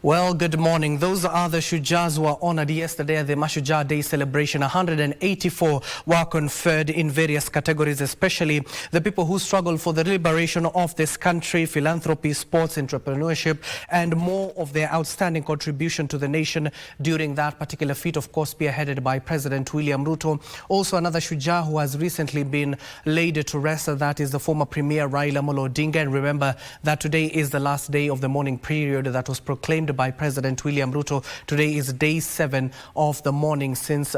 Well, good morning. Those are the shujaas who were honored yesterday at the Mashujaa Day celebration. 184 were conferred in various categories, especially the people who struggled for the liberation of this country, philanthropy, sports, entrepreneurship, and more of their outstanding contribution to the nation during that particular feat, of course, spearheaded by President William Ruto. Also, another shujaa who has recently been laid to rest, that is the former Premier Raila Odinga. And remember that today is the last day of the mourning period that was proclaimed by President William Ruto. Today is day 7 of the morning since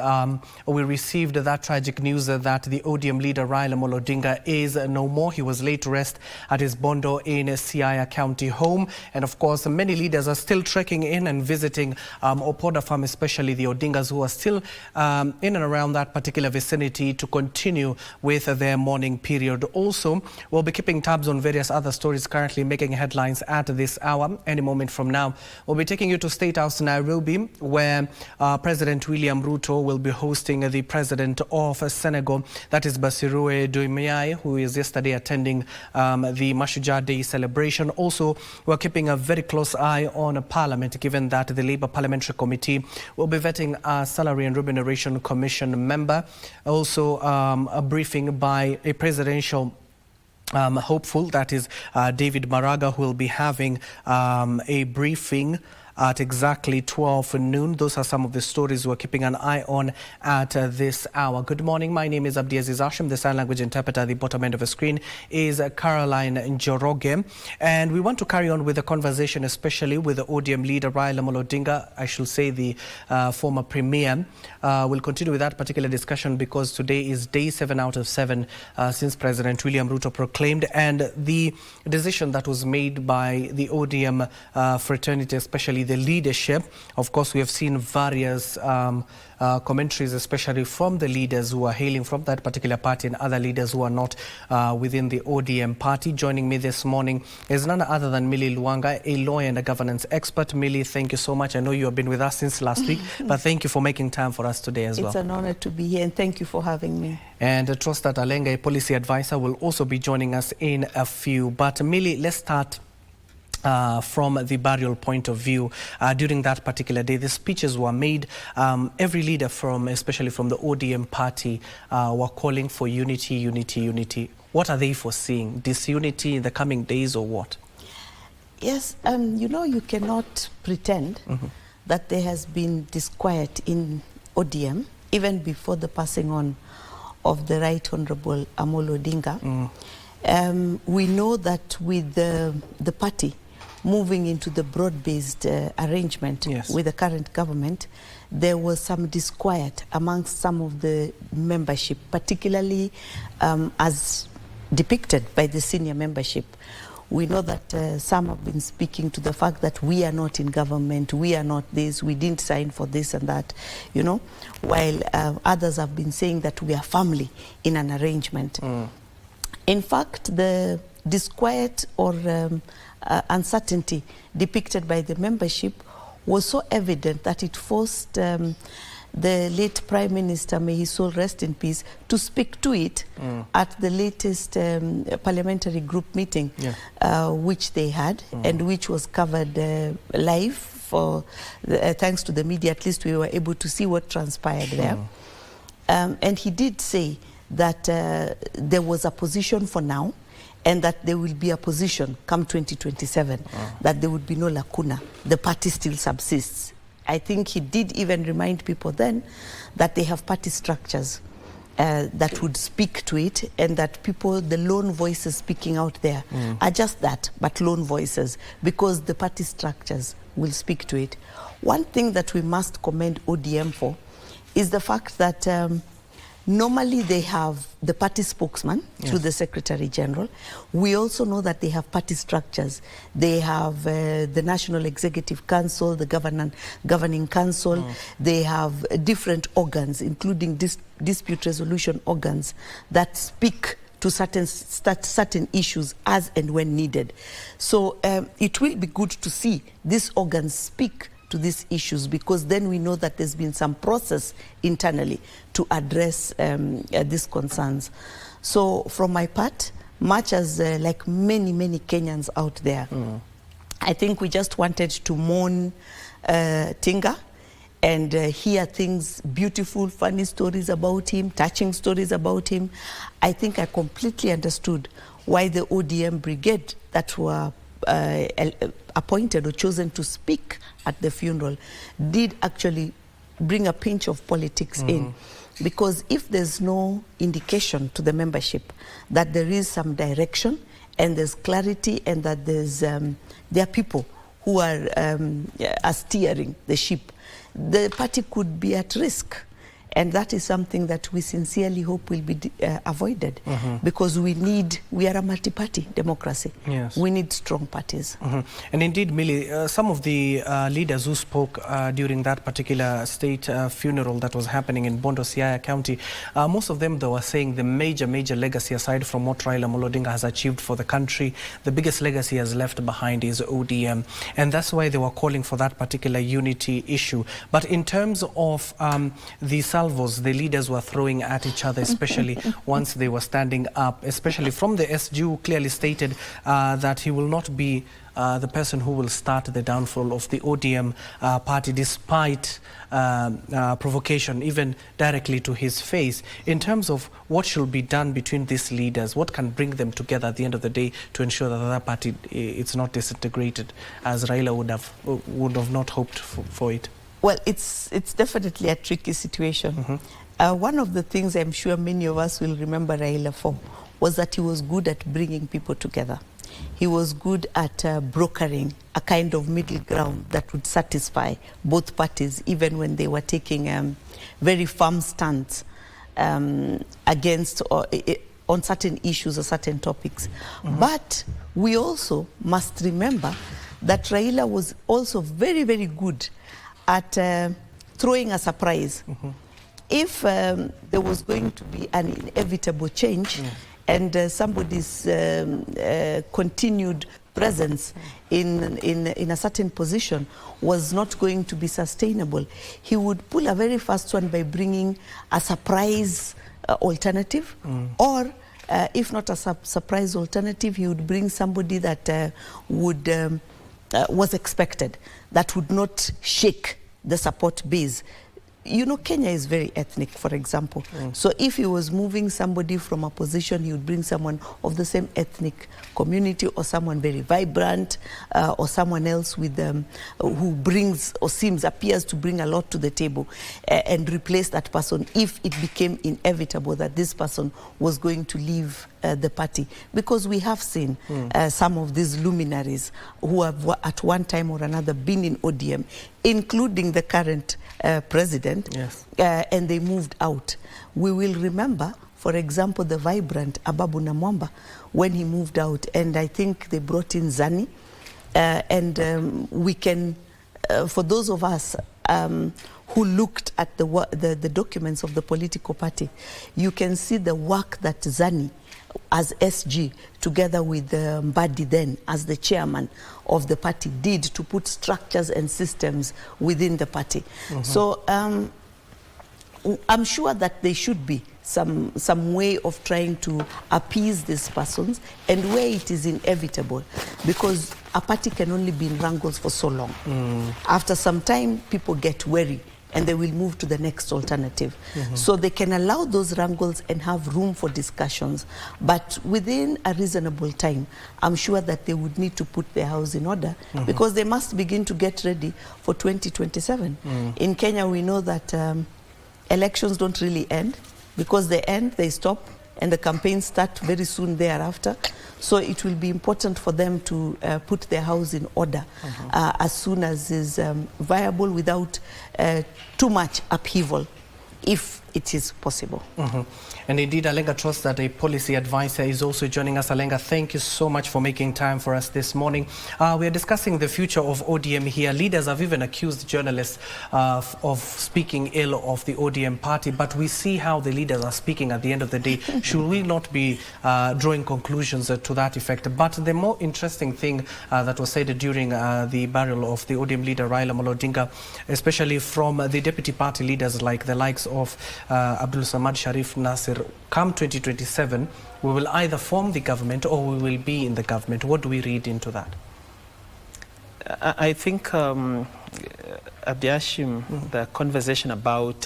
we received that tragic news that the ODM leader Raila Odinga is no more. He was laid to rest at his Bondo in Siaya County home. And of course, many leaders are still trekking in and visiting Opoda Farm, especially the Odingas who are still in and around that particular vicinity to continue with their mourning period. Also, we'll be keeping tabs on various other stories currently making headlines at this hour. Any moment from now, we'll be taking you to State House Nairobi, where President William Ruto will be hosting the President of Senegal, that is Bassirou Diomaye, who is yesterday attending the Mashujaa Day celebration. Also, we're keeping a very close eye on Parliament, given that the Labour Parliamentary Committee will be vetting a Salary and Remuneration Commission member. Also, a briefing by a presidential hopeful, that is David Maraga, who will be having a briefing at exactly 12 noon. Those are some of the stories we're keeping an eye on at this hour. Good morning. My name is Abdiaziz Ashim. The sign language interpreter at the bottom end of the screen is Caroline Njoroge. And we want to carry on with the conversation, especially with the ODM leader Raila Odinga, I should say the former premier. We'll continue with that particular discussion because today is day 7 out of 7 since President William Ruto proclaimed, and the decision that was made by the ODM fraternity, especially the leadership. Of course, we have seen various commentaries, especially from the leaders who are hailing from that particular party and other leaders who are not within the ODM party. Joining me this morning is none other than Millie Luanga, a lawyer and a governance expert. Millie, thank you so much. I know you have been with us since last week, but thank you for making time for us today as well. It's an honor to be here, and thank you for having me. And trust that Alenga, a policy advisor, will also be joining us in a few. But Millie, let's start from the burial point of view. During that particular day, the speeches were made. Every leader, especially from the ODM party, were calling for unity, unity, unity. What are they foreseeing? Disunity in the coming days or what? Yes, you know, you cannot pretend that there has been disquiet in ODM, even before the passing on of the Right Honorable Amolo Odinga. We know that with the party moving into the broad-based arrangement with the current government, there was some disquiet amongst some of the membership, particularly as depicted by the senior membership. We know that some have been speaking to the fact that we are not in government, we are not this, we didn't sign for this and that, you know, while others have been saying that we are family in an arrangement. In fact, the disquiet or uncertainty depicted by the membership was so evident that it forced the late Prime Minister, may his soul rest in peace, to speak to it at the latest parliamentary group meeting, which they had and which was covered live for thanks to the media. At least we were able to see what transpired there. And he did say that there was a position for now, and that there will be a position come 2027, that there would be no lacuna. The party still subsists. I think he did even remind people then that they have party structures that would speak to it, and that people, the lone voices speaking out there, are just that, but lone voices, because the party structures will speak to it. One thing that we must commend ODM for is the fact that normally they have the party spokesman through the Secretary General. We also know that they have party structures. They have the National Executive Council, the Governing Council. They have different organs, including dispute resolution organs that speak to certain issues as and when needed. So it will be good to see these organs speak to these issues, because then we know that there's been some process internally to address these concerns. So from my part, much as like many Kenyans out there, I think we just wanted to mourn Tinga and hear things, beautiful, funny stories about him, touching stories about him. I think I completely understood why the ODM brigade that were appointed or chosen to speak at the funeral did actually bring a pinch of politics in. Because if there's no indication to the membership that there is some direction and there's clarity and that there are people who are steering the ship, the party could be at risk. And that is something that we sincerely hope will be avoided, because we are a multi-party democracy. Yes. We need strong parties. And indeed, Millie, some of the leaders who spoke during that particular state funeral that was happening in Bondo, Siaya County, most of them, though, are saying the major legacy, aside from what Raila Odinga has achieved for the country, the biggest legacy he has left behind is ODM. And that's why they were calling for that particular unity issue. But in terms of the salvos the leaders were throwing at each other, especially once they were standing up, especially from the SG, who clearly stated that he will not be the person who will start the downfall of the ODM party, despite provocation, even directly to his face. In terms of what should be done between these leaders, what can bring them together at the end of the day to ensure that the party it's not disintegrated, as Raila would have not hoped for it? Well, it's definitely a tricky situation. One of the things I'm sure many of us will remember Raila for was that he was good at bringing people together. He was good at brokering a kind of middle ground that would satisfy both parties, even when they were taking very firm stands against or on certain issues or certain topics. But we also must remember that Raila was also very, very good at throwing a surprise. If there was going to be an inevitable change and somebody's continued presence in a certain position was not going to be sustainable, he would pull a very fast one by bringing a surprise alternative, or if not a surprise alternative, he would bring somebody that was expected, that would not shake the support base. You know, Kenya is very ethnic, for example. So if he was moving somebody from a position, he would bring someone of the same ethnic community, or someone very vibrant, or someone else with who brings or appears to bring a lot to the table, and replace that person if it became inevitable that this person was going to leave the party. Because we have seen some of these luminaries who have at one time or another been in ODM, including the current president, and they moved out. We will remember, for example, the vibrant Ababu Namwamba when he moved out, and I think they brought in Zani, and we can, for those of us who looked at the documents of the political party, you can see the work that Zani as SG, together with Mbadi then as the chairman of the party, did to put structures and systems within the party. So I'm sure that there should be some way of trying to appease these persons, and where it is inevitable, because a party can only be in wrangles for so long. After some time, people get weary and they will move to the next alternative. So they can allow those wrangles and have room for discussions, but within a reasonable time, I'm sure that they would need to put their house in order, because they must begin to get ready for 2027. In Kenya, we know that elections don't really end, because they end, they stop, and the campaigns start very soon thereafter. So it will be important for them to put their house in order as soon as is viable, without too much upheaval, if it is possible. And indeed, Alenga trusts that a policy advisor is also joining us. Alenga, thank you so much for making time for us this morning. We are discussing the future of ODM here. Leaders have even accused journalists of speaking ill of the ODM party, but we see how the leaders are speaking at the end of the day. Should we not be drawing conclusions to that effect? But the more interesting thing that was said during the burial of the ODM leader Raila Odinga, especially from the deputy party leaders like the likes of Abdul Samad Sharif Nasir, come 2027, we will either form the government or we will be in the government. What do we read into that? I think, Abdiashim, the conversation about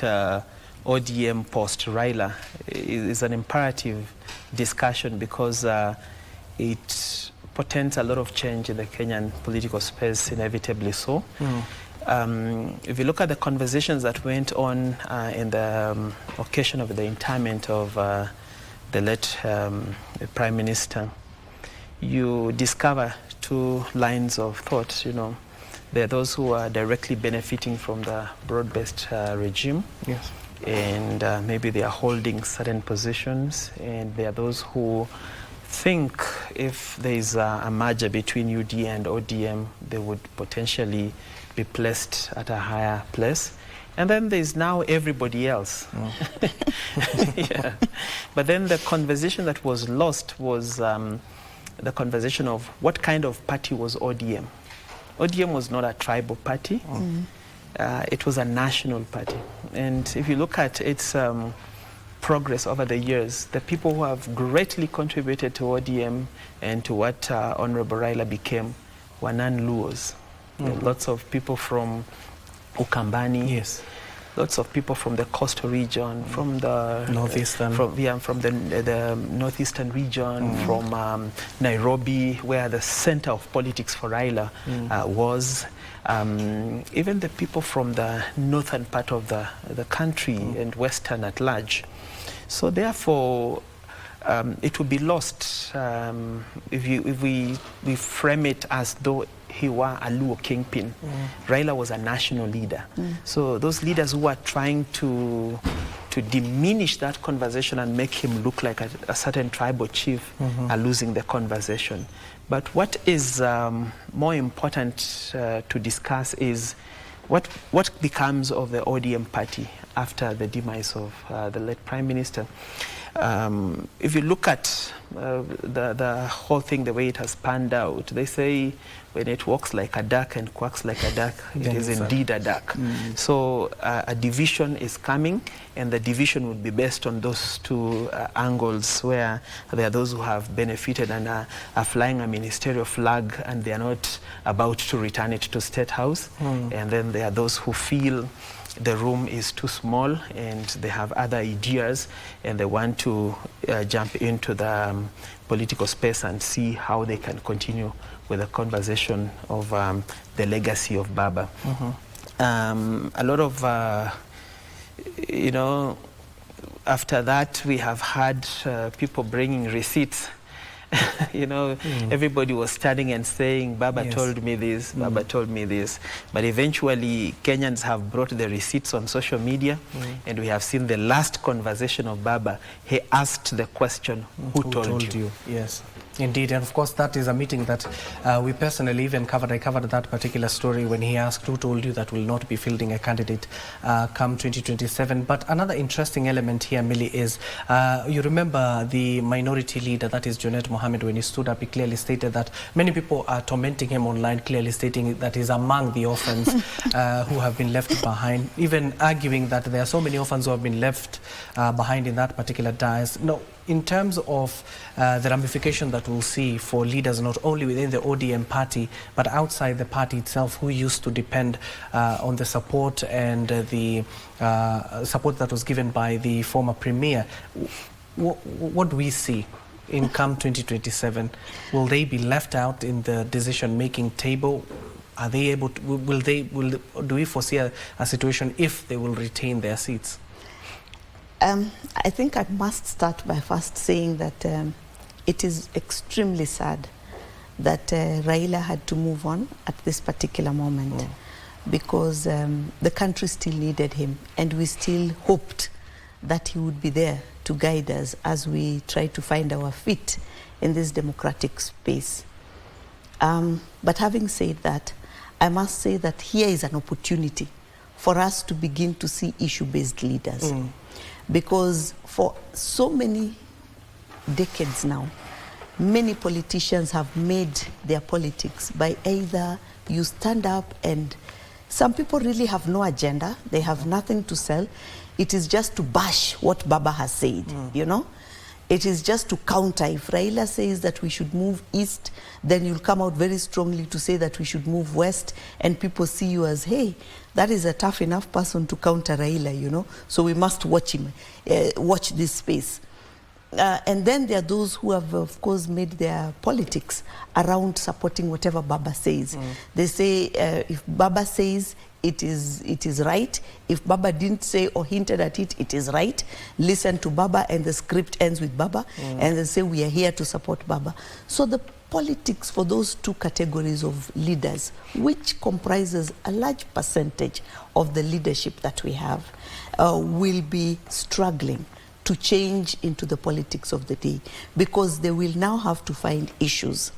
ODM post-Raila is an imperative discussion because it portends a lot of change in the Kenyan political space, inevitably so. If you look at the conversations that went on in the occasion of the interment of the late Prime Minister, you discover two lines of thought. You know, there are those who are directly benefiting from the broad-based regime, yes, and maybe they are holding certain positions, and there are those who think if there is a merger between UD and ODM, they would potentially be placed at a higher place. And then there's now everybody else. Yeah. But then the conversation that was lost was the conversation of what kind of party was ODM. ODM was not a tribal party. It was a national party. And if you look at its progress over the years, the people who have greatly contributed to ODM and to what Honorable Raila became were non-Luos. Lots of people from Ukambani, yes, lots of people from the coastal region, from the northeastern, from the northeastern region, from Nairobi, where the center of politics for Raila was. Even the people from the northern part of the country and western at large. So therefore, it would be lost if we frame it as though he were a Luo kingpin. Raila was a national leader. So those leaders who are trying to diminish that conversation and make him look like a certain tribal chief are losing the conversation. But what is more important to discuss is what becomes of the ODM party after the demise of the late Prime Minister. If you look at the whole thing, the way it has panned out, they say when it walks like a duck and quacks like a duck, it is indeed a duck. So a division is coming, and the division would be based on those two angles, where there are those who have benefited and are flying a ministerial flag and they are not about to return it to State House. And then there are those who feel the room is too small and they have other ideas and they want to jump into the political space and see how they can continue with the conversation of the legacy of Baba. A lot of, you know, after that we have had people bringing receipts. You know, everybody was standing and saying, Baba told me this, Baba told me this. But eventually, Kenyans have brought the receipts on social media, and we have seen the last conversation of Baba. He asked the question, who told you? Yes. Indeed, and of course that is a meeting that we personally even covered. I covered that particular story when he asked who told you that will not be fielding a candidate come 2027. But another interesting element here, Millie, is you remember the minority leader, that is Junet Mohammed, when he stood up, he clearly stated that many people are tormenting him online, clearly stating that he's among the orphans who have been left behind, even arguing that there are so many orphans who have been left behind in that particular dais. No, in terms of the ramification that we'll see for leaders not only within the ODM party but outside the party itself, who used to depend on the support and the support that was given by the former premier, what do we see in come 2027? Will they be left out in the decision-making table? Are they able to, do we foresee a situation if they will retain their seats? I think I must start by first saying that it is extremely sad that Raila had to move on at this particular moment, because the country still needed him, and we still hoped that he would be there to guide us as we try to find our feet in this democratic space. But having said that, I must say that here is an opportunity for us to begin to see issue-based leaders. Because for so many decades now, many politicians have made their politics by either you stand up, and some people really have no agenda, they have nothing to sell. It is just to bash what Baba has said, you know. It is just to counter. If Raila says that we should move east, then you'll come out very strongly to say that we should move west, and people see you as, hey, that is a tough enough person to counter Raila, you know, so we must watch him, watch this space. And then there are those who have, of course, made their politics around supporting whatever Baba says. They say if Baba says it is right. If Baba didn't say or hinted at it, it is right. Listen to Baba, and the script ends with Baba, and they say we are here to support Baba. So the politics for those two categories of leaders, which comprises a large percentage of the leadership that we have, will be struggling to change into the politics of the day, because they will now have to find issues.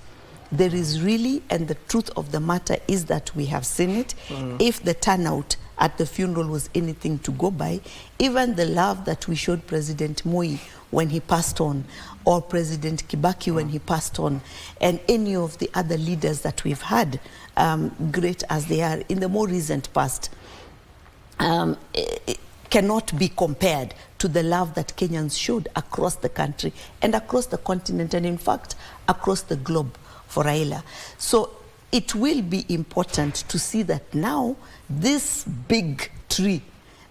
There is really, and the truth of the matter is that we have seen it. If the turnout at the funeral was anything to go by, even the love that we showed President Moi when he passed on, or President Kibaki when he passed on, and any of the other leaders that we've had, great as they are in the more recent past, it cannot be compared to the love that Kenyans showed across the country and across the continent, and in fact across the globe for Raila. So it will be important to see that now this big tree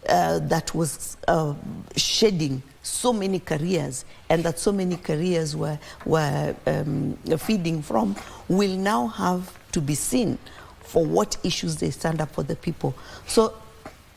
that was shedding so many careers, and that so many careers were feeding from, will now have to be seen for what issues they stand up for the people. So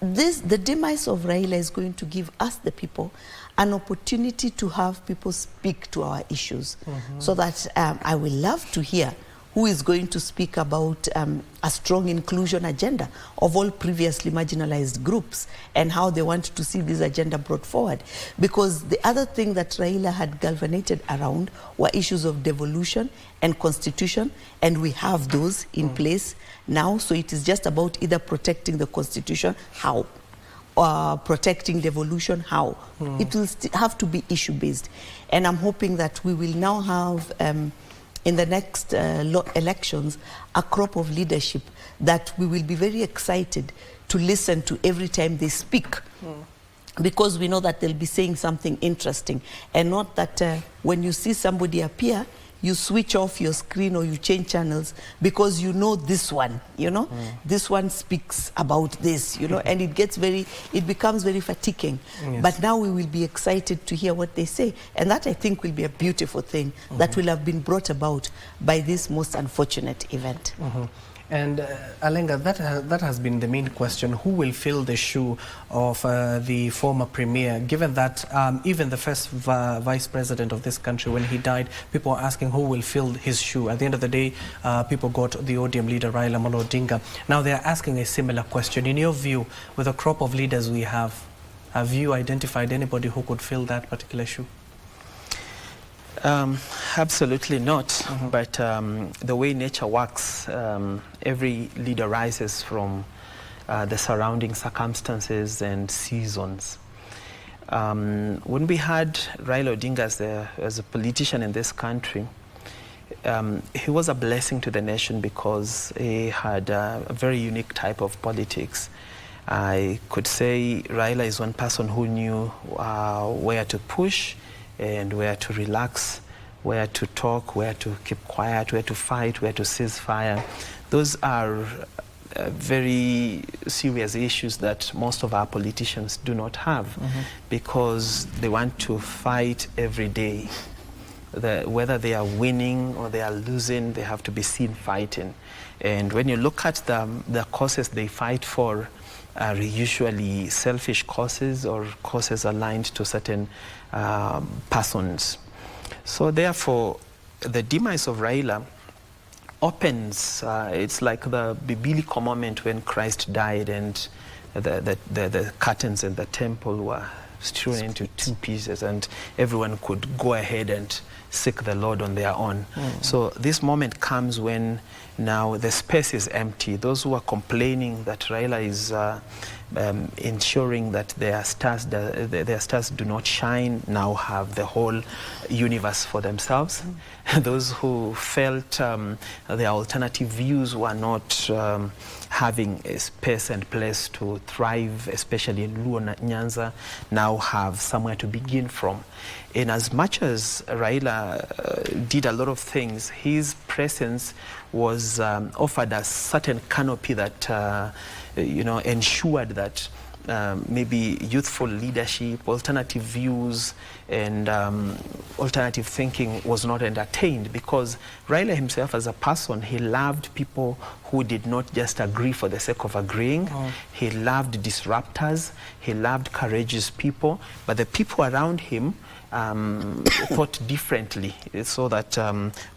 the demise of Raila is going to give us, the people, an opportunity to have people speak to our issues. So that I will love to hear who is going to speak about a strong inclusion agenda of all previously marginalized groups, and how they want to see this agenda brought forward. Because the other thing that Raila had galvanized around were issues of devolution and constitution, and we have those in place now. So it is just about either protecting the constitution, how, protecting devolution, how. It will have to be issue-based. And I'm hoping that we will now have in the next elections, a crop of leadership that we will be very excited to listen to every time they speak. Because we know that they'll be saying something interesting, and not that when you see somebody appear, you switch off your screen or you change channels because you know this one, you know, this one speaks about this, you know, and it becomes very fatiguing. But now we will be excited to hear what they say, and that I think will be a beautiful thing that will have been brought about by this most unfortunate event. And Alenga, that has been the main question. Who will fill the shoe of the former premier, given that even the first vice president of this country, when he died, people were asking who will fill his shoe. At the end of the day, people got the ODM leader, Raila Odinga. Now they are asking a similar question. In your view, with a crop of leaders we have you identified anybody who could fill that particular shoe? Absolutely not. But the way nature works, every leader rises from the surrounding circumstances and seasons. When we had Raila Odinga as a politician in this country, he was a blessing to the nation because he had a very unique type of politics. I could say Raila is one person who knew where to push and where to relax, where to talk, where to keep quiet, where to fight, where to cease fire. Those are very serious issues that most of our politicians do not have, because they want to fight every day. Whether they are winning or they are losing, they have to be seen fighting. And when you look at the causes they fight for, are usually selfish causes or causes aligned to certain persons. So therefore, the demise of Raila opens, it's like the biblical moment when Christ died and the curtains in the temple were strewn into two pieces, and everyone could go ahead and seek the Lord on their own. So this moment comes when now the space is empty. Those who are complaining that Raila is ensuring that their stars do not shine now have the whole universe for themselves. Those who felt their alternative views were not having a space and place to thrive, especially in Luo Nyanza, now have somewhere to begin from. In as much as Raila did a lot of things, his presence was offered a certain canopy that ensured that maybe youthful leadership, alternative views, and alternative thinking was not entertained, because Raila himself as a person, he loved people who did not just agree for the sake of agreeing. He loved disruptors, he loved courageous people, but the people around him thought differently, so that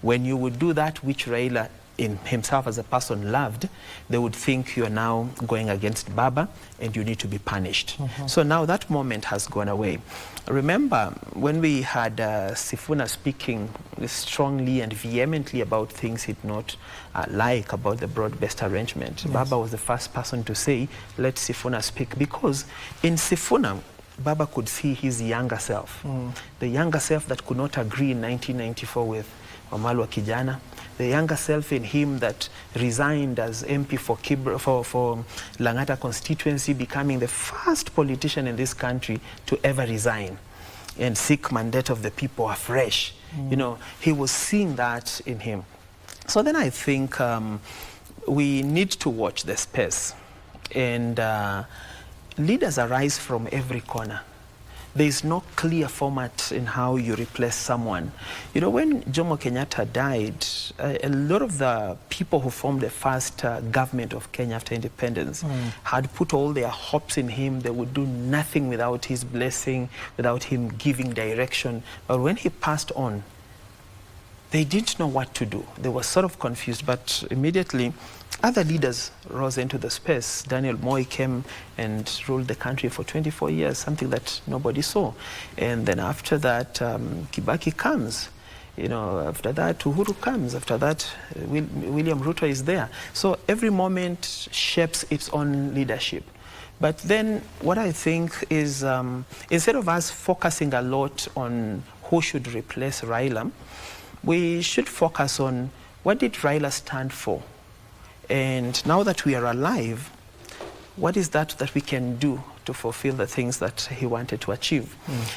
when you would do that which Raila in himself as a person loved, they would think you are now going against Baba and you need to be punished. So now that moment has gone away. Remember when we had Sifuna speaking strongly and vehemently about things he did not like about the broad-based arrangement. Yes. Baba was the first person to say, let Sifuna speak, because in Sifuna, Baba could see his younger self, the younger self that could not agree in 1994 with Wamalwa Kijana, the younger self in him that resigned as MP for Langata constituency, becoming the first politician in this country to ever resign and seek mandate of the people afresh. You know, he was seeing that in him. So then I think we need to watch the space, and leaders arise from every corner. There is no clear format in how you replace someone. You know, when Jomo Kenyatta died, a lot of the people who formed the first government of Kenya after independence had put all their hopes in him. They would do nothing without his blessing, without him giving direction. But when he passed on, they didn't know what to do. They were sort of confused, but immediately other leaders rose into the space. Daniel Moi came and ruled the country for 24 years, something that nobody saw. And then after that, Kibaki comes. You know, after that, Uhuru comes. After that, William Ruto is there. So every moment shapes its own leadership. But then what I think is, instead of us focusing a lot on who should replace Raila, we should focus on what did Raila stand for? And now that we are alive, what is that we can do to fulfill the things that he wanted to achieve?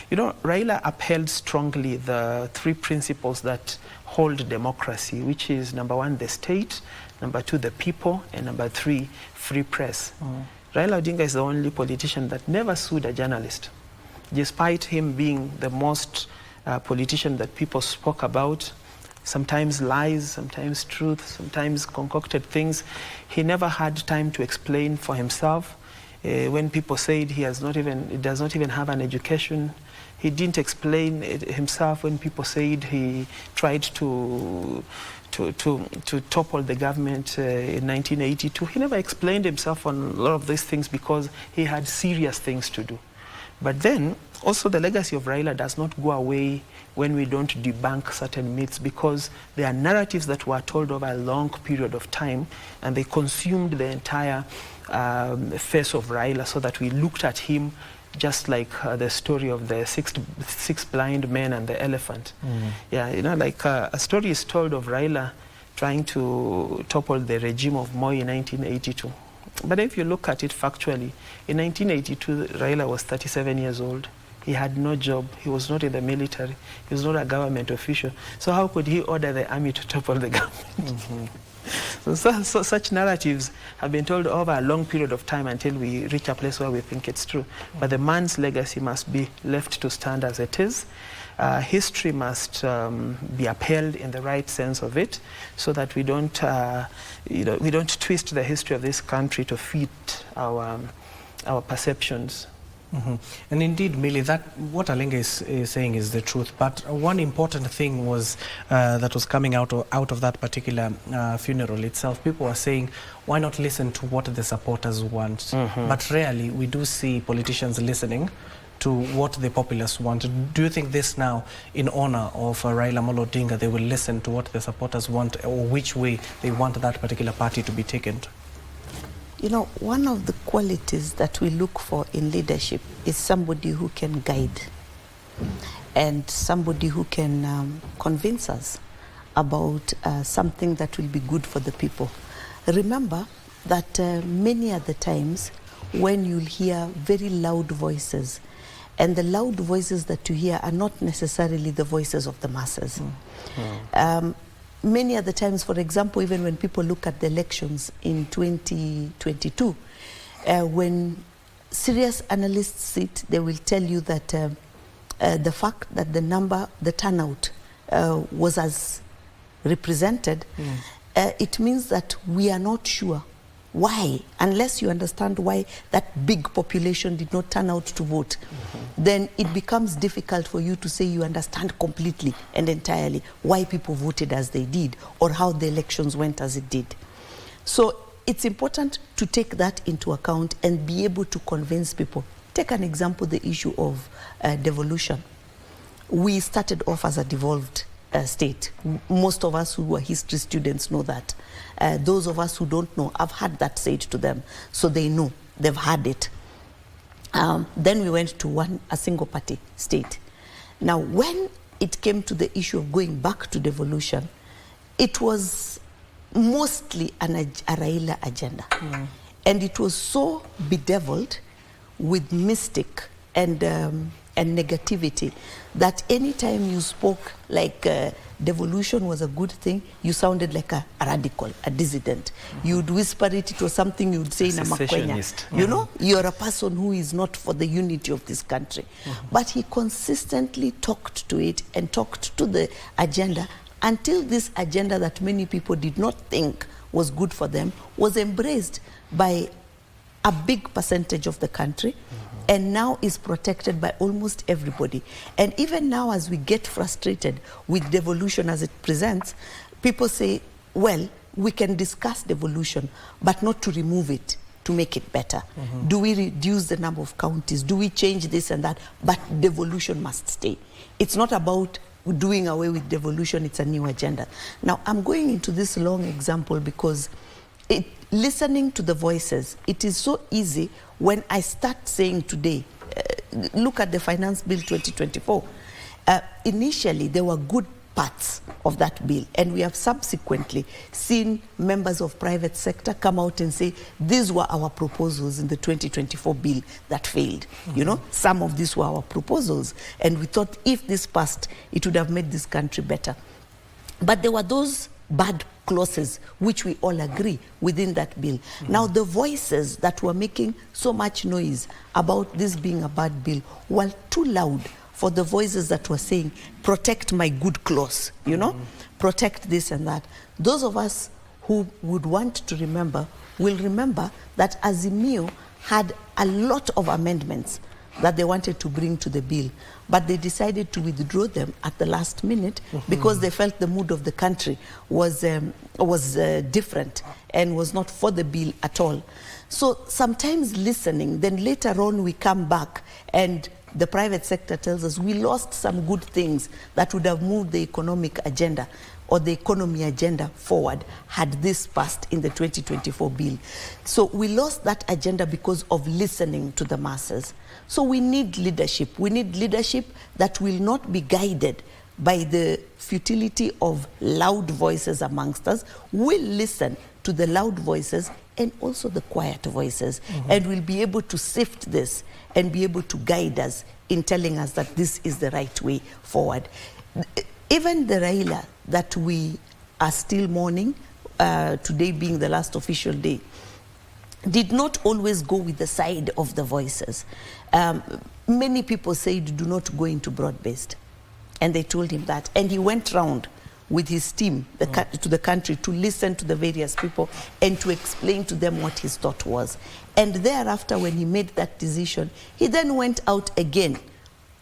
You know, Raila upheld strongly the three principles that hold democracy, which is number one, the state, number two, the people, and number three, free press. Raila Odinga is the only politician that never sued a journalist, despite him being the most politician that people spoke about. Sometimes lies, sometimes truth, sometimes concocted things. He never had time to explain for himself. When people said he does not even have an education, he didn't explain it himself. When people said he tried to topple the government in 1982, he never explained himself on a lot of these things because he had serious things to do. But then, also the legacy of Raila does not go away when we don't debunk certain myths, because there are narratives that were told over a long period of time, and they consumed the entire face of Raila, so that we looked at him just like the story of the six blind men and the elephant. Yeah, you know, like a story is told of Raila trying to topple the regime of Moi in 1982. But if you look at it factually, in 1982, Raila was 37 years old. He had no job. He was not in the military. He was not a government official. So how could he order the army to topple the government? So such narratives have been told over a long period of time until we reach a place where we think it's true. But the man's legacy must be left to stand as it is. History must be upheld in the right sense of it, so that we don't, we don't twist the history of this country to fit our perceptions. And indeed, Millie, that what Alenga is saying is the truth. But one important thing was that was coming out of that particular funeral itself. People were saying, why not listen to what the supporters want? But rarely we do see politicians listening to what the populace want. Do you think this now, in honor of Raila Amolo Odinga, they will listen to what the supporters want, or which way they want that particular party to be taken? You know, one of the qualities that we look for in leadership is somebody who can guide and somebody who can convince us about something that will be good for the people. Remember, that many other times when you'll hear very loud voices, and the loud voices that you hear are not necessarily the voices of the masses. Many other times, for example, even when people look at the elections in 2022, when serious analysts sit, they will tell you that the fact that the turnout was as represented, it means that we are not sure why, unless you understand why that big population did not turn out to vote, then it becomes difficult for you to say you understand completely and entirely why people voted as they did or how the elections went as it did. So it's important to take that into account and be able to convince people. Take an example, the issue of devolution. We started off as a devolved state. Most of us who are history students know that. Those of us who don't know, I've had that said to them, so they know, they've had it. Then we went to a single party state. Now, when it came to the issue of going back to devolution, it was mostly a Raila agenda. And it was so bedeviled with mystic and negativity that anytime you spoke like devolution was a good thing, you sounded like a radical, a dissident. You'd whisper it, it was something you'd say in a Makwenya. You know, you're a person who is not for the unity of this country. But he consistently talked to it and talked to the agenda until this agenda that many people did not think was good for them was embraced by a big percentage of the country, and now is protected by almost everybody. And even now, as we get frustrated with devolution as it presents, people say, well, we can discuss devolution, but not to remove it, to make it better. Do we reduce the number of counties? Do we change this and that? But devolution must stay. It's not about doing away with devolution, it's a new agenda. Now, I'm going into this long example because listening to the voices, it is so easy when I start saying today, look at the Finance Bill 2024. Initially, there were good parts of that bill, and we have subsequently seen members of private sector come out and say, these were our proposals in the 2024 bill that failed. You know, some of these were our proposals, and we thought if this passed, it would have made this country better. But there were those bad clauses which we all agree within that bill. Now, the voices that were making so much noise about this being a bad bill were too loud for the voices that were saying, protect my good clause, you know, protect this and that. Those of us who would want to remember will remember that Azimio had a lot of amendments that they wanted to bring to the bill, but they decided to withdraw them at the last minute because they felt the mood of the country was different and was not for the bill at all. So sometimes listening, then later on we come back and the private sector tells us we lost some good things that would have moved the economic agenda or the economy agenda forward had this passed in the 2024 bill. So we lost that agenda because of listening to the masses. So we need leadership. We need leadership that will not be guided by the futility of loud voices amongst us. We'll listen to the loud voices and also the quiet voices, and we'll be able to sift this and be able to guide us in telling us that this is the right way forward. Even the Raila that we are still mourning, today being the last official day, did not always go with the side of the voices. Many people said, do not go into broad-based. And they told him that. And he went round with his team to the country to listen to the various people and to explain to them what his thought was. And thereafter, when he made that decision, he then went out again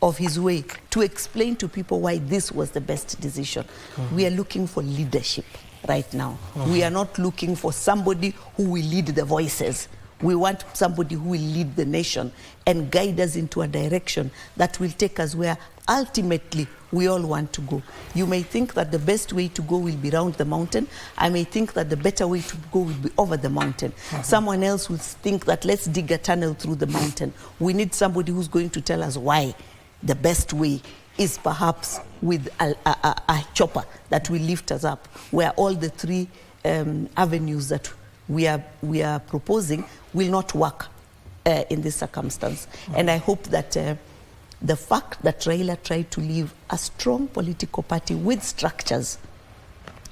of his way to explain to people why this was the best decision. We are looking for leadership right now. We are not looking for somebody who will lead the voices. We want somebody who will lead the nation and guide us into a direction that will take us where ultimately we all want to go. You may think that the best way to go will be round the mountain. I may think that the better way to go will be over the mountain. Someone else will think that let's dig a tunnel through the mountain. We need somebody who's going to tell us why the best way is perhaps with a chopper that will lift us up, where all the three avenues that we are proposing will not work in this circumstance. And I hope that the fact that Raila tried to leave a strong political party with structures,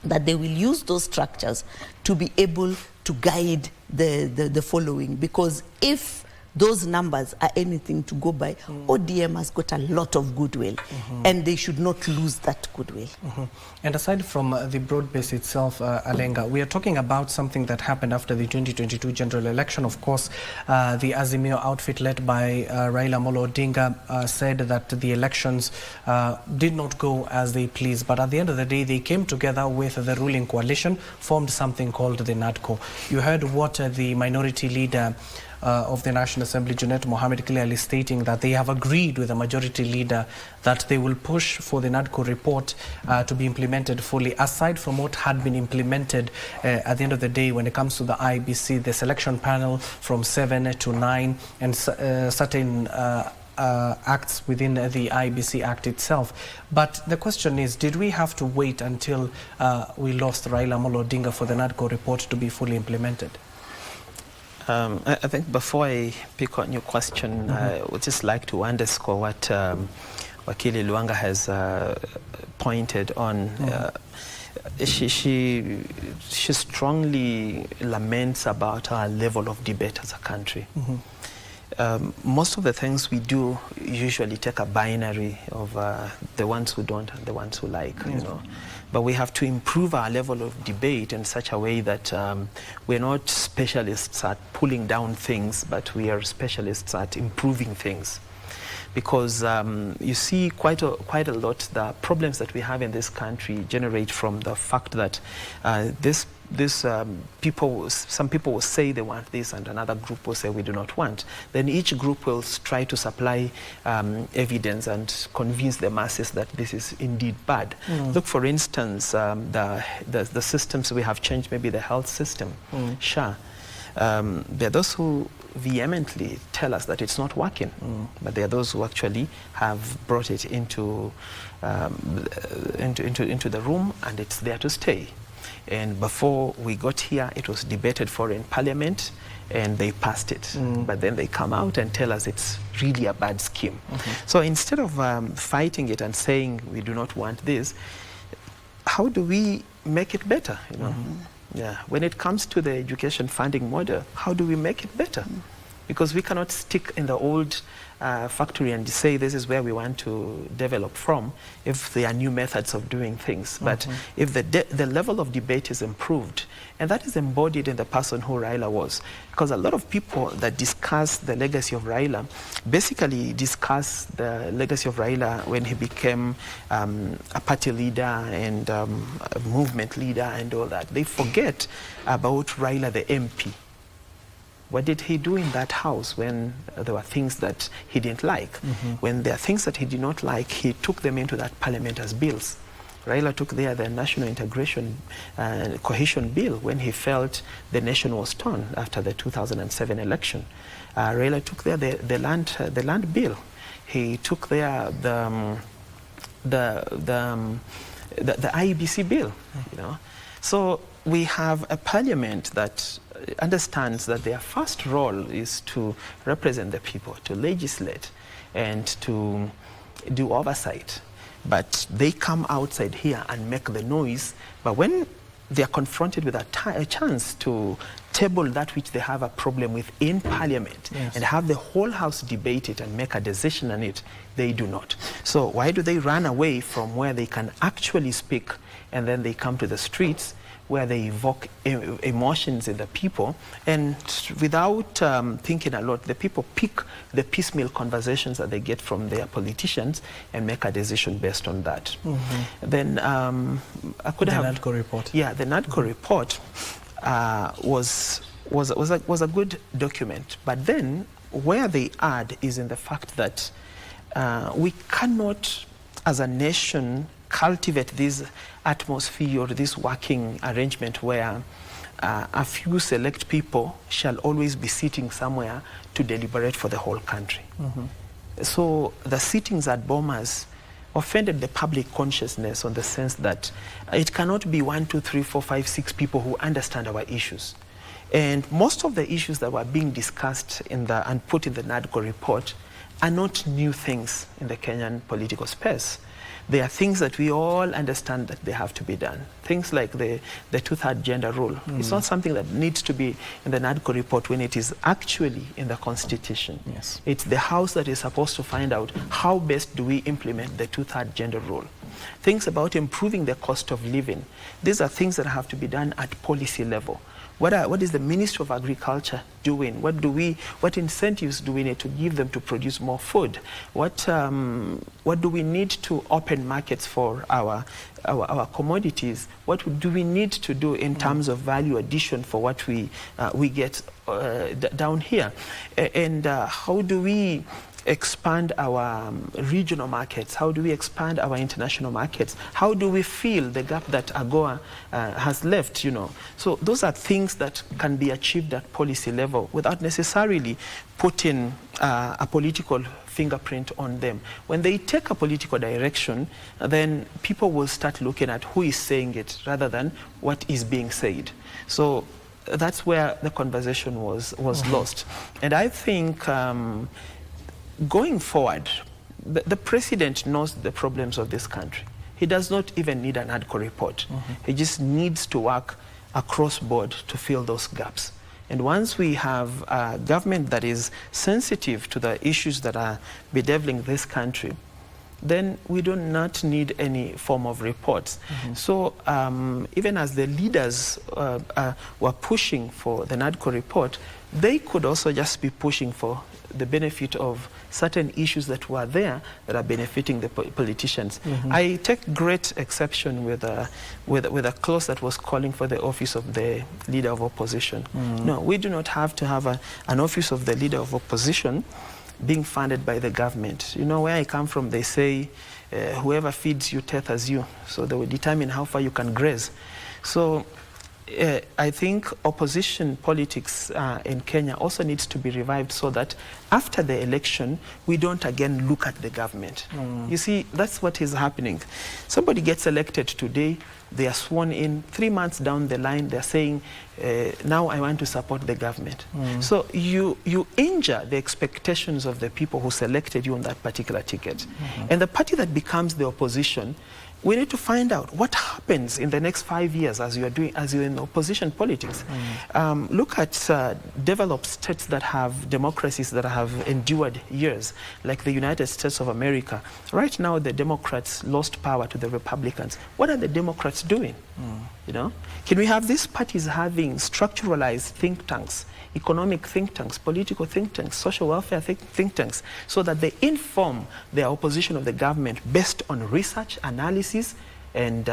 that they will use those structures to be able to guide the following. Because if those numbers are anything to go by, ODM has got a lot of goodwill, and they should not lose that goodwill. And aside from the broad base itself, Alenga, we are talking about something that happened after the 2022 general election. Of course, the Azimio outfit led by Raila Odinga said that the elections did not go as they pleased. But at the end of the day, they came together with the ruling coalition, formed something called the NADCO. You heard what the minority leader of the National Assembly, Junet Mohammed, clearly stating that they have agreed with the majority leader that they will push for the NADCO report to be implemented fully. Aside from what had been implemented at the end of the day when it comes to the IBC, the selection panel from 7 to 9, and certain acts within the IBC Act itself. But the question is, did we have to wait until we lost Raila Odinga for the NADCO report to be fully implemented? I think before I pick on your question, I would just like to underscore what Wakili Luanga has pointed on. She strongly laments about our level of debate as a country. Most of the things we do usually take a binary of the ones who don't and the ones who like, you know. But we have to improve our level of debate in such a way that we're not specialists at pulling down things, but we are specialists at improving things. Because you see quite a lot, the problems that we have in this country generate from the fact that some people will say they want this and another group will say we do not want. Then each group will try to supply evidence and convince the masses that this is indeed bad. Look, for instance, the systems we have changed, maybe the health system, SHA. There are those who vehemently tell us that it's not working, but there are those who actually have brought it into the room, and it's there to stay. And before we got here, it was debated for in Parliament, and they passed it. But then they come out and tell us it's really a bad scheme. So instead of fighting it and saying we do not want this, how do we make it better? You know? Yeah. When it comes to the education funding model, how do we make it better? Because we cannot stick in the old factory and say this is where we want to develop from if there are new methods of doing things. But if the level of debate is improved, and that is embodied in the person who Raila was, because a lot of people that discuss the legacy of Raila basically discuss the legacy of Raila when he became a party leader and a movement leader and all that. They forget about Raila the MP. What did he do in that house when there were things that he didn't like? When there are things that he did not like, he took them into that parliament as bills. Raila took there the National Integration Cohesion Bill when he felt the nation was torn after the 2007 election. Raila took there the land bill. He took there the IBC bill. You know, so we have a parliament that understands that their first role is to represent the people, to legislate and to do oversight. But they come outside here and make the noise. But when they are confronted with a chance to table that which they have a problem with in Parliament and have the whole House debate it and make a decision on it, they do not. So why do they run away from where they can actually speak, and then they come to the streets where they evoke emotions in the people, and without thinking a lot, the people pick the piecemeal conversations that they get from their politicians and make a decision based on that. Then I could have... The NADCO report. Yeah, the NADCO report was a good document, but then where they add is in the fact that we cannot, as a nation, cultivate this atmosphere or this working arrangement where a few select people shall always be sitting somewhere to deliberate for the whole country. So the sittings at Bomas offended the public consciousness on the sense that it cannot be 1, 2, 3, 4, 5, 6 people who understand our issues. And most of the issues that were being discussed and put in the NADCO report are not new things in the Kenyan political space. They are things that we all understand that they have to be done. Things like the two-third gender rule. It's not something that needs to be in the NADCO report when it is actually in the Constitution. Yes. It's the House that is supposed to find out how best do we implement the two-third gender rule. Things about improving the cost of living. These are things that have to be done at policy level. What is the Ministry of Agriculture doing? What incentives do we need to give them to produce more food? What do we need to open markets for our commodities? What do we need to do in terms of value addition for what we get down here? And how do we expand our regional markets? How do we expand our international markets? How do we fill the gap that AGOA has left, you know? So those are things that can be achieved at policy level without necessarily putting a political fingerprint on them. When they take a political direction, then people will start looking at who is saying it rather than what is being said. So that's where the conversation was lost. And I think going forward, the president knows the problems of this country. He does not even need an NADCO report. He just needs to work across board to fill those gaps. And once we have a government that is sensitive to the issues that are bedeviling this country, then we do not need any form of reports. So even as the leaders were pushing for the NADCO report, they could also just be pushing for the benefit of certain issues that were there that are benefiting the politicians. I take great exception with a clause that was calling for the office of the leader of opposition. No, we do not have to have an office of the leader of opposition being funded by the government. You know, where I come from, they say, whoever feeds you tethers you. So they will determine how far you can graze. So I think opposition politics in Kenya also needs to be revived so that after the election, we don't again look at the government. You see, that's what is happening. Somebody gets elected today, they are sworn in, 3 months down the line, they're saying, now I want to support the government. So you injure the expectations of the people who selected you on that particular ticket. And the party that becomes the opposition, we need to find out what happens in the next 5 years as you're in opposition politics. Look at developed states that have democracies that have endured years, like the United States of America. Right now, the Democrats lost power to the Republicans. What are the Democrats doing? You know, can we have these parties having structuralized think tanks, economic think tanks, political think tanks, social welfare think tanks, so that they inform their opposition of the government based on research, analysis, and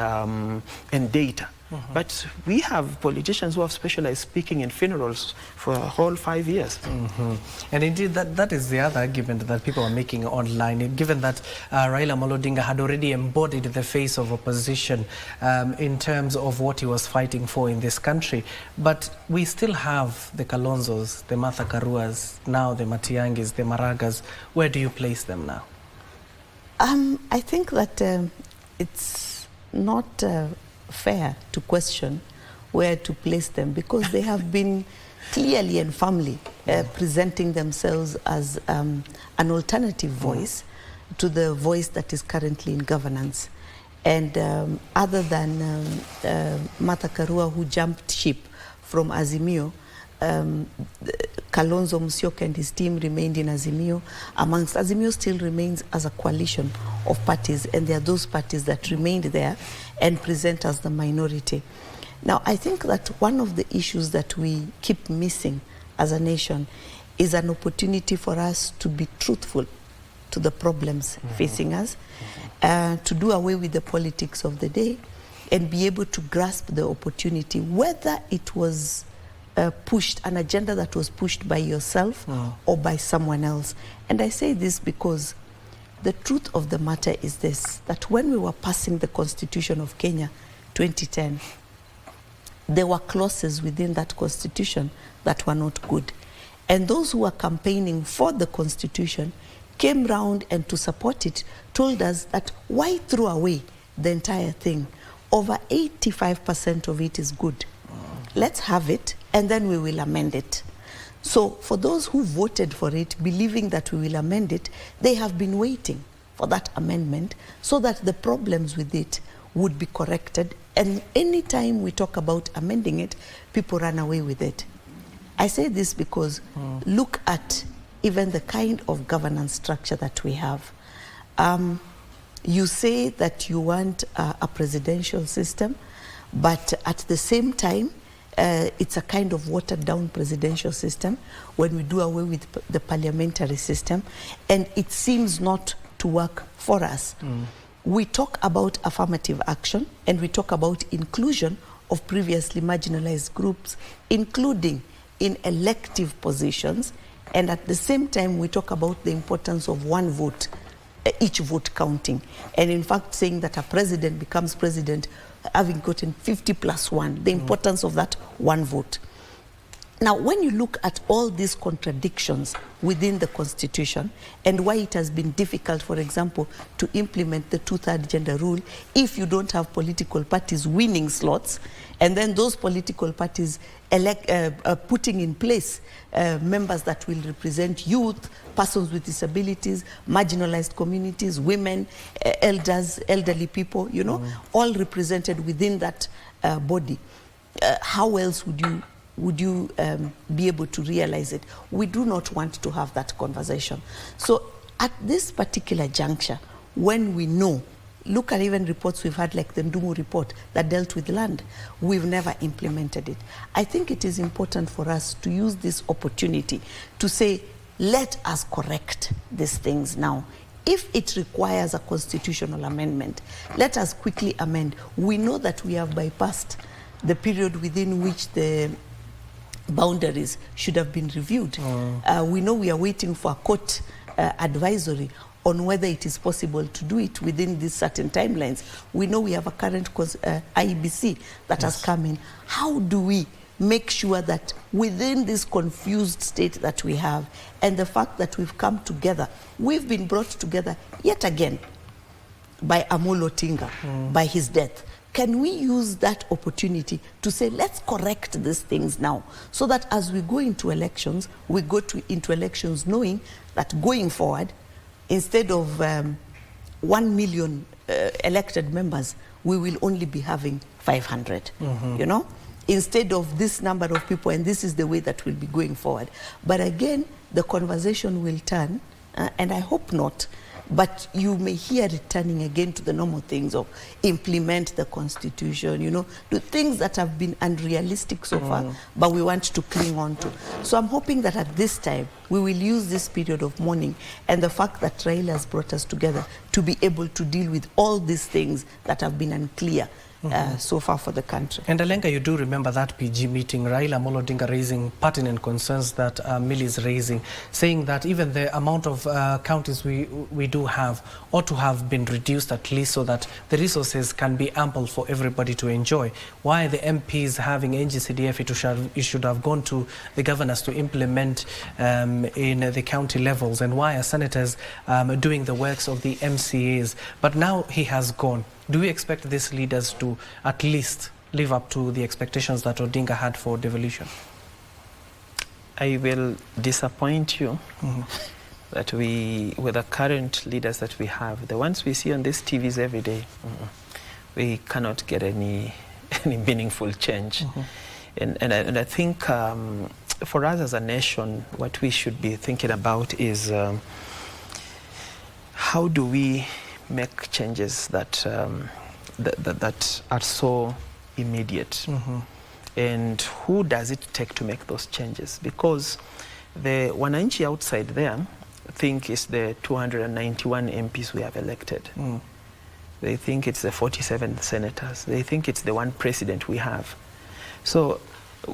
data. But we have politicians who have specialized speaking in funerals for a whole 5 years. And indeed, that is the other argument that people are making online, given that Raila Odinga had already embodied the face of opposition in terms of what he was fighting for in this country. But we still have the Kalonzos, the Martha Karuas, now the Matiangis, the Maragas. Where do you place them now? I think that it's not fair to question where to place them, because they have been clearly and firmly presenting themselves as an alternative voice to the voice that is currently in governance. And other than Martha Karua, who jumped ship from Azimio, Kalonzo Musyoka and his team remained in Azimio. Amongst Azimio still remains as a coalition of parties, and there are those parties that remained there and present as the minority. Now, I think that one of the issues that we keep missing as a nation is an opportunity for us to be truthful to the problems facing us, to do away with the politics of the day, and be able to grasp the opportunity, whether it was pushed, an agenda that was pushed by yourself or by someone else. And I say this because the truth of the matter is this, that when we were passing the Constitution of Kenya 2010, there were clauses within that Constitution that were not good. And those who were campaigning for the Constitution came round and to support it told us that why throw away the entire thing? Over 85% of it is good. let's have it, and then we will amend it. So for those who voted for it, believing that we will amend it, they have been waiting for that amendment so that the problems with it would be corrected. And anytime we talk about amending it, people run away with it. I say this because look at even the kind of governance structure that we have. You say that you want a presidential system, but at the same time, it's a kind of watered down presidential system when we do away with the parliamentary system, and it seems not to work for us. We talk about affirmative action, and we talk about inclusion of previously marginalized groups, including in elective positions, and at the same time we talk about the importance of one vote, each vote counting, and in fact saying that a president becomes president having gotten 50+1, the importance of that one vote. Now, when you look at all these contradictions within the Constitution and why it has been difficult, for example, to implement the 2/3 gender rule if you don't have political parties winning slots, and then those political parties putting in place members that will represent youth, persons with disabilities, marginalized communities, women, elders, elderly people, you know, all represented within that body. How else would you be able to realize it? We do not want to have that conversation. So at this particular juncture, when we know, look at even reports we've had like the Ndumu report that dealt with land, we've never implemented it. I think it is important for us to use this opportunity to say, let us correct these things now. If it requires a constitutional amendment, let us quickly amend. We know that we have bypassed the period within which the boundaries should have been reviewed. We know we are waiting for a court advisory on whether it is possible to do it within these certain timelines. We know we have a current IEBC that has come in. How do we make sure that within this confused state that we have, and the fact that we've come together, we've been brought together yet again by Odinga, by his death. Can we use that opportunity to say, let's correct these things now, so that as we go into elections, we go into elections knowing that going forward, instead of 1 million elected members, we will only be having 500, you know, instead of this number of people, and this is the way that we'll be going forward. But again, the conversation will turn, and I hope not, but you may hear it turning again to the normal things of implement the Constitution, you know, the things that have been unrealistic so far, but we want to cling on to. So I'm hoping that at this time, we will use this period of mourning and the fact that Raila has brought us together to be able to deal with all these things that have been unclear so far for the country. And Alenga, you do remember that PG meeting, Raila Odinga raising pertinent concerns that Millie is raising, saying that even the amount of counties we do have ought to have been reduced at least so that the resources can be ample for everybody to enjoy. Why the MPs having NGCDF, it should have gone to the governors to implement in the county levels, and why are senators doing the works of the MCAs? But now he has gone. Do we expect these leaders to at least live up to the expectations that Odinga had for devolution? I will disappoint you that with the current leaders that we have, the ones we see on these TVs every day, we cannot get any meaningful change. And I think for us as a nation, what we should be thinking about is how do we make changes that that are so immediate, and who does it take to make those changes? Because the wananchi outside there think it's the 291 MPs we have elected. They think it's the 47 senators. They think it's the one president we have. So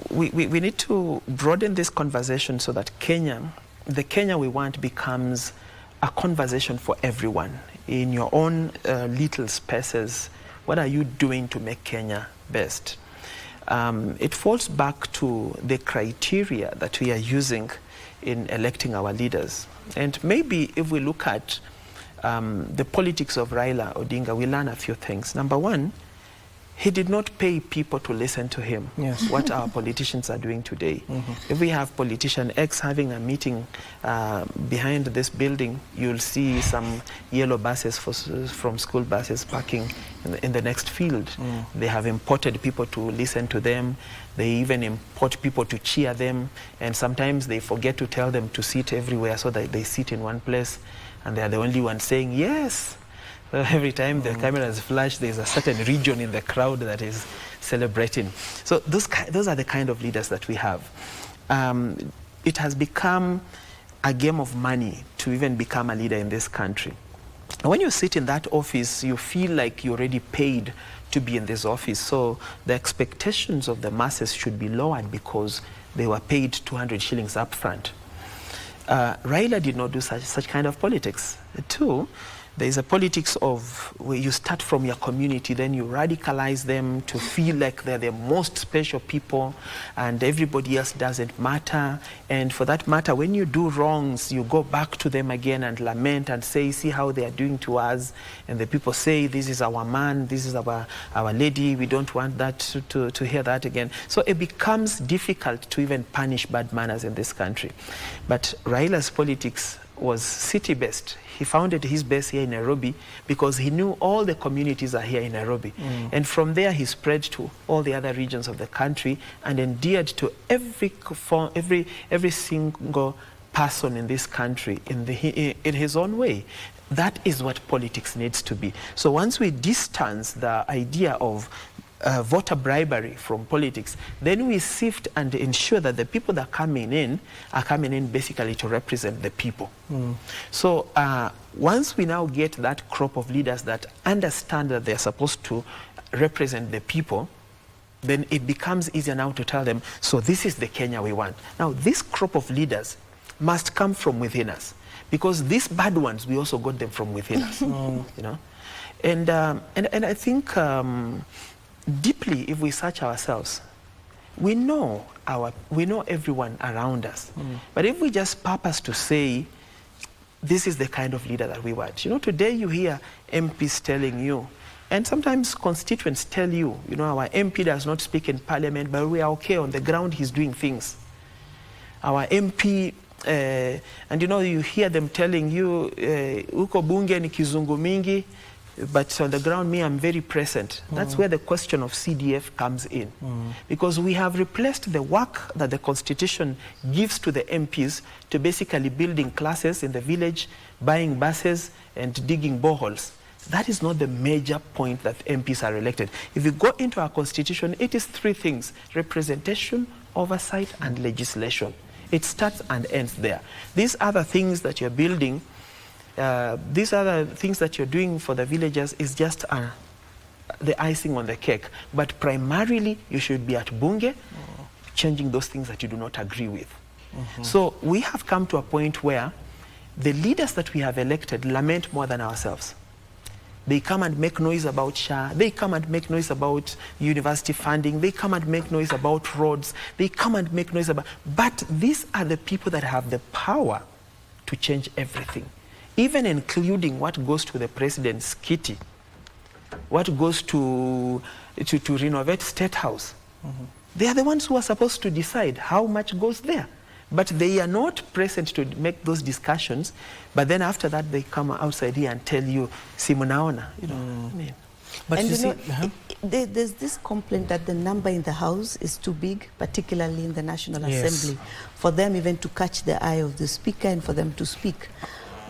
we need to broaden this conversation so that the Kenya we want becomes a conversation for everyone. In your own little spaces, what are you doing to make Kenya best? It falls back to the criteria that we are using in electing our leaders. And maybe if we look at the politics of Raila Odinga, we learn a few things. Number one, he did not pay people to listen to him. Yes. What our politicians are doing today. If we have politician X having a meeting behind this building, you'll see some yellow buses from school buses parking in the next field. They have imported people to listen to them. They even import people to cheer them. And sometimes they forget to tell them to sit everywhere so that they sit in one place. And they are the only ones saying, yes. Well, every time the cameras flash, there's a certain region in the crowd that is celebrating. So those are the kind of leaders that we have. It has become a game of money to even become a leader in this country. When you sit in that office, you feel like you're already paid to be in this office. So the expectations of the masses should be lowered because they were paid 200 shillings up front. Raila did not do such kind of politics. Two, there is a politics of where you start from your community, then you radicalize them to feel like they're the most special people and everybody else doesn't matter. And for that matter, when you do wrongs, you go back to them again and lament and say, see how they are doing to us. And the people say, this is our man, this is our lady, we don't want that to hear that again. So it becomes difficult to even punish bad manners in this country. But Raila's politics was city-based. He founded his base here in Nairobi because he knew all the communities are here in Nairobi. And from there he spread to all the other regions of the country and endeared to every single person in this country in his own way. That is what politics needs to be. So once we distance the idea of voter bribery from politics, then we sift and ensure that the people that are coming in basically to represent the people. So once we now get that crop of leaders that understand that they're supposed to represent the people, then it becomes easier now to tell them, so this is the Kenya we want. Now this crop of leaders must come from within us, because these bad ones, we also got them from within us. You know? And I think deeply, if we search ourselves, we know everyone around us. But if we just purpose to say, this is the kind of leader that we want. You know, today you hear MPs telling you, and sometimes constituents tell you, you know, our MP does not speak in parliament, but we are okay on the ground, he's doing things. Our MP, and you know, you hear them telling you, uko bunge ni kizungu mingi, but on the ground, me, I'm very present. That's where the question of CDF comes in. Because we have replaced the work that the Constitution gives to the MPs to basically building classes in the village, buying buses, and digging boreholes. That is not the major point that MPs are elected. If you go into our Constitution, it is three things: representation, oversight, and legislation. It starts and ends there. These other things that you're building, these other things that you're doing for the villagers is just the icing on the cake. But primarily, you should be at Bunge, changing those things that you do not agree with. So we have come to a point where the leaders that we have elected lament more than ourselves. They come and make noise about SHA, they come and make noise about university funding, they come and make noise about roads, they come and make noise about... But these are the people that have the power to change everything, even including what goes to the president's kitty, what goes to renovate State House. They are the ones who are supposed to decide how much goes there. But they are not present to make those discussions. But then after that, they come outside here and tell you, Simunaona, you know. I mean. But and you see, there's this complaint that the number in the House is too big, particularly in the National Assembly, for them even to catch the eye of the Speaker and for them to speak.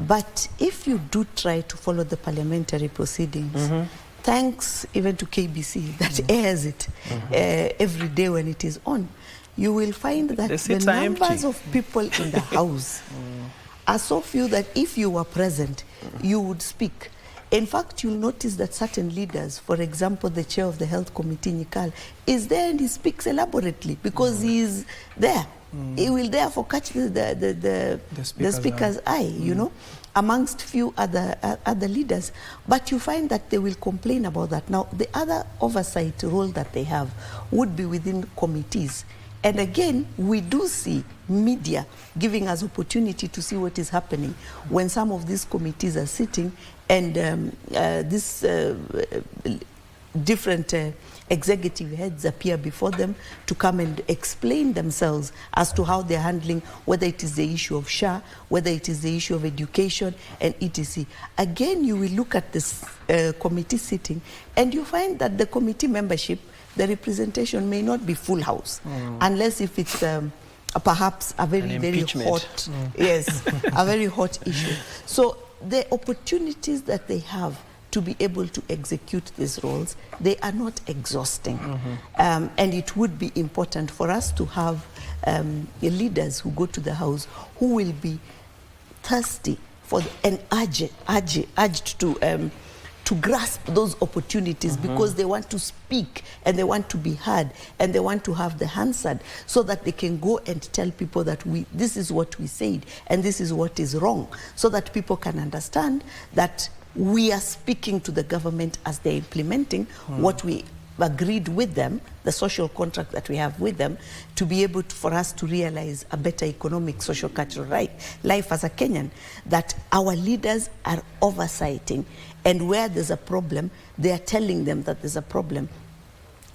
But if you do try to follow the parliamentary proceedings, thanks even to KBC that airs it every day when it is on, you will find that the numbers of people in the House are so few that if you were present, you would speak. In fact, you'll notice that certain leaders, for example, the chair of the Health Committee, Nikal, is there and he speaks elaborately because he is there. He will therefore catch the speaker's eye, you know, amongst few other leaders. But you find that they will complain about that. Now, the other oversight role that they have would be within committees. And again, we do see media giving us opportunity to see what is happening when some of these committees are sitting and these different executive heads appear before them to come and explain themselves as to how they're handling, whether it is the issue of SHA, whether it is the issue of education and etc. Again, you will look at this committee sitting and you find that the committee membership, the representation may not be full house, unless if it's perhaps a very hot, yes, a very hot issue. So the opportunities that they have to be able to execute these roles, they are not exhausting. And it would be important for us to have leaders who go to the House who will be thirsty for and urged to grasp those opportunities because they want to speak and they want to be heard and they want to have the Hansard so that they can go and tell people that this is what we said and this is what is wrong, so that people can understand that we are speaking to the government as they're implementing what we agreed with them, the social contract that we have with them, to be able for us to realize a better economic, social, cultural life as a Kenyan, that our leaders are oversighting. And where there's a problem, they are telling them that there's a problem.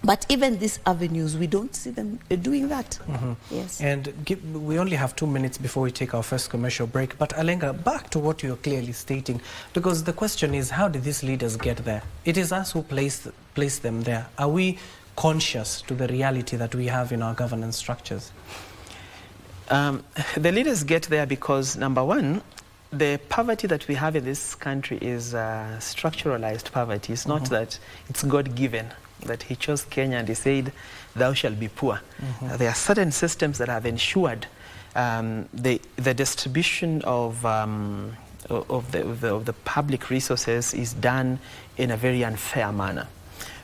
But even these avenues, we don't see them doing that. Yes. And we only have 2 minutes before we take our first commercial break. But Alenga, back to what you're clearly stating, because the question is, how did these leaders get there? It is us who placed them there. Are we conscious to the reality that we have in our governance structures? The leaders get there because, number one, the poverty that we have in this country is structuralized poverty. It's not that it's God-given, that he chose Kenya and he said, thou shalt be poor. There are certain systems that have ensured the distribution of the public resources is done in a very unfair manner.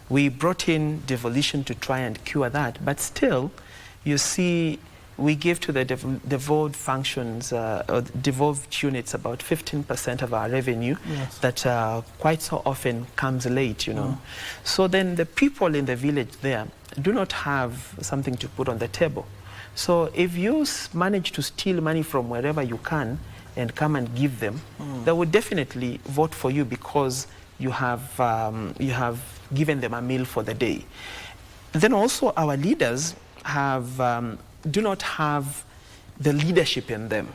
We brought in devolution to try and cure that, but still, you see, we give to the devolved functions, or devolved units, about 15% of our revenue that quite so often comes late, you know. So then the people in the village there do not have something to put on the table. So if you manage to steal money from wherever you can and come and give them, they would definitely vote for you because you have given them a meal for the day. Then also our leaders do not have the leadership in them.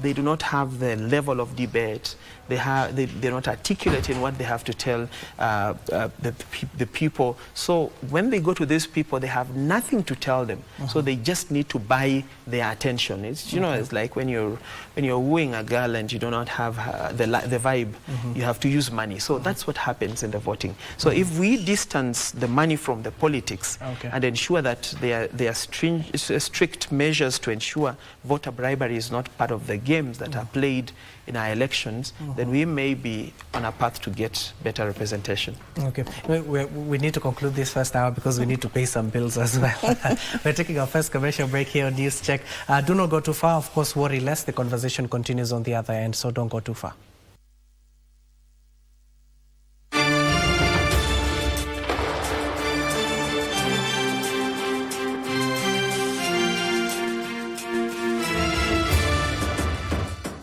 They do not have the level of debate. They're not articulate in what they have to tell the people. So when they go to these people, they have nothing to tell them. So they just need to buy their attention. It's, you know, it's like when you're wooing a girl and you do not have the vibe, you have to use money. So that's what happens in the voting. So if we distance the money from the politics and ensure that there are strict measures to ensure voter bribery is not part of the games that are played in our elections, then we may be on a path to get better representation. Okay, we need to conclude this first hour because we need to pay some bills as well. We're taking our first commercial break here on News Check. Do not go too far. Of course, worry less. The conversation continues on the other end, so don't go too far.